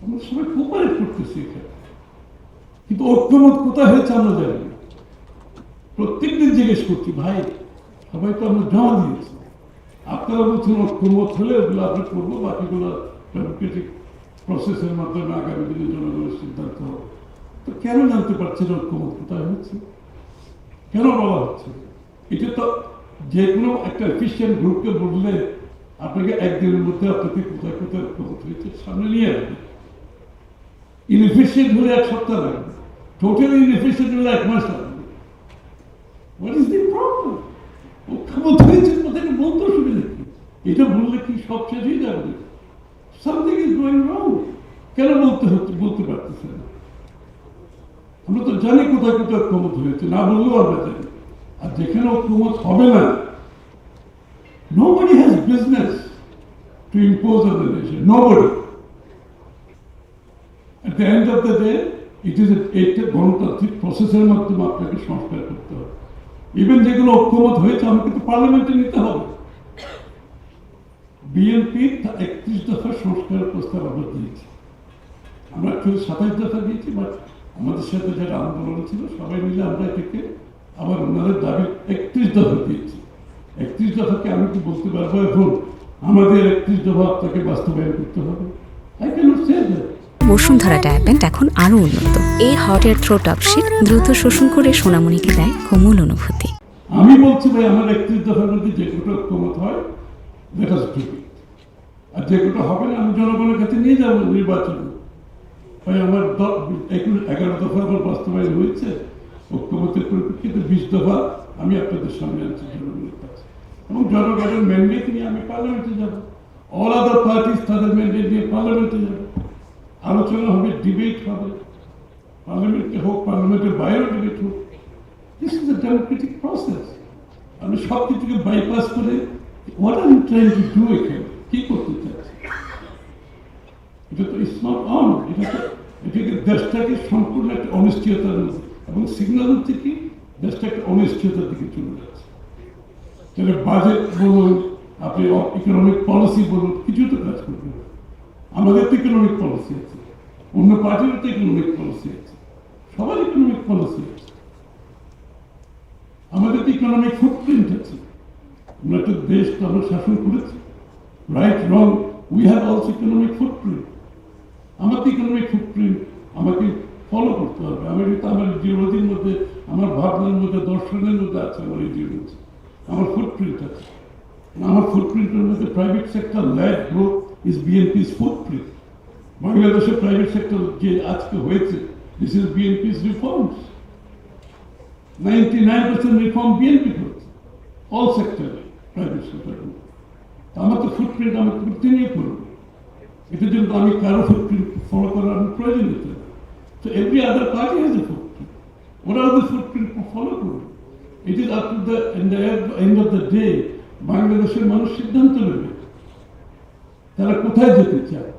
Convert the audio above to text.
আমরা সবাই কোপারেট করতেছি এখানে, কিন্তু ঐক্যমত কোথায় হয়েছে আমরা জানি না। প্রত্যেকদিন জিজ্ঞেস করছি, ভাই সবাই তো আমরা জমা দিয়েছি, আপনারা বলছেন ঐক্যমত হলে ওগুলো আমরা করবো, বাকিগুলো ডেমোক্রেটিক প্রসেসের মাধ্যমে আগামী দিনে জনগণের সিদ্ধান্ত হবে। তো কেন জানতে পারছেন ঐক্যমত কোথায় হচ্ছে, কেন বলা হচ্ছে? এটা তো যে কোনো একটা এফিসিয়েন্ট গ্রুপকে বললে আপনাকে একদিনের মধ্যে আপনাকে কোথায় কোথায় ঐক্যমত হয়েছে সামনে নিয়ে আসবে। ইনএফিসিয়েন্ট হলে এক সপ্তাহ লাগবে, টোটালি ইনএফিসিয়েন্ট হলে 1 মাস লাগবে। What is the problem? ঐক্যমত হয়েছে কোথায় বলতে অসুবিধা কি? এটা বললে কি সব শেষ হয়ে যাবে? সামথিং ইজ গোয়িং রং। কেন বলতে পারতেছে না? আমরা তো জানি কোথায় কোথায় ঐক্যমত হয়েছে, না বললেও আমরা জানি। আর যেখানে ঐক্যমত হবে না, nobody has business to impose on the nation. Nobody. At the end of the day, it is a গণতান্ত্রিক প্রসেসের মাধ্যমে আপনাকে সংস্কার করতে হবে। ইভেন যেগুলো ঐক্যমত হয়েছে আমাকে তো পার্লামেন্টে নিতে হবে। বিএনপি 31 দফা সংস্কারের প্রস্তাব আমরা দিয়েছি, আমরা 27 দফা দিয়েছি, বাট আমাদের সাথে যারা আন্দোলন ছিল সবাই মিলে আমরা এটাকে আবার ওনাদের দাবি 31 দফা দিয়েছি। 31 দফাকে আমি কি বলতে পারবো এখন আমাদের 31 দফা আপনাকে বাস্তবায়ন করতে হবে? I cannot say that. Bashundhara ডায়াপেন্ট এখন আরো উন্নত। এই হট এয়ার থ্রো টপশিট দ্রুত শোষণ করে সোনামণিকে দেয় কোমল অনুভূতি। আমি বলছি ভাই, আমার 31 দফার মধ্যে যে কোটা ঐক্যমত হয় দ্যাট ইজ টু, আর যে কোটা হবে না আমি জনগণের কাছে নিয়ে যাবো নির্বাচনে। ভাই আমার 11 দফা আমার বাস্তবায়ন হয়েছে ঐক্যমতের পরিপ্রেক্ষিতে, 20 দফা আমি আপনাদের সামনে আনছি জনগণের কাছে, এবং জনগণের ম্যান্ডেট নিয়ে আমি পার্লামেন্টে যাব। অল আদার পার্টিস তাদের ম্যান্ডেট নিয়ে পার্লামেন্টে যাবে, আলোচনা হবে, ডিবেট হবে, পার্লামেন্টে হোক, পার্লামেন্টের বাইরেও ডিবেট হোক। This is a democratic process. আমি সব কিছুকে বাইপাস করে what are you trying to do এখানে, কি করতে চাচ্ছি? এটা তো ইটস নট অন। এটাকে দেশটাকে সম্পূর্ণ একটা অনিশ্চয়তার মধ্যে, এবং সিগন্যাল হচ্ছে কি দেশটা একটা অনিশ্চয়তার দিকে চলে যাচ্ছে। তাহলে বাজেট বলুন, আপনি ইকোনমিক পলিসি বলুন, কিছু তো কাজ করবে না। আমাদের তো ইকোনমিক পলিসি আছে, অন্য পার্টির তো ইকোনমিক পলিসি আছে, সবার ইকোনমিক পলিসি আছে। আমাদের তো ইকোনমিক ফুটপ্রিন্ট আছে, আমরা একটা দেশ তো আমরা শাসন করেছি, right wrong we have also economic footprint. আমার তো ইকোনমিক ফুটপ্রিন্ট আমাকে ফলো করতে হবে। আমার তো আমার ইডিওলজির মধ্যে, আমার ভাবনার মধ্যে, দর্শনের মধ্যে আছে আমার ইডিওলজি, আমার ফুটপ্রিন্ট আছে। আমার ফুটপ্রিন্টের মধ্যে private sector led growth is BNP's footprint. বাংলাদেশের প্রাইভেট সেক্টর যে আজকে হয়েছে, this is BNP's reforms. 99% reform BNP করছে, অল সেক্টরে, প্রাইভেট সেক্টরে। আমার তো ফুটপ্রিন্ট আমার কন্টিনিউ করবো, এটার জন্য আমি কারো ফুটপ্রিন্ট ফলো করার প্রয়োজন হচ্ছে না। So every other party has a footprint. What are the footprint to follow করবে? It is up to the end of the day বাংলাদেশের মানুষ সিদ্ধান্ত নেবে তারা কোথায় যেতে চায়।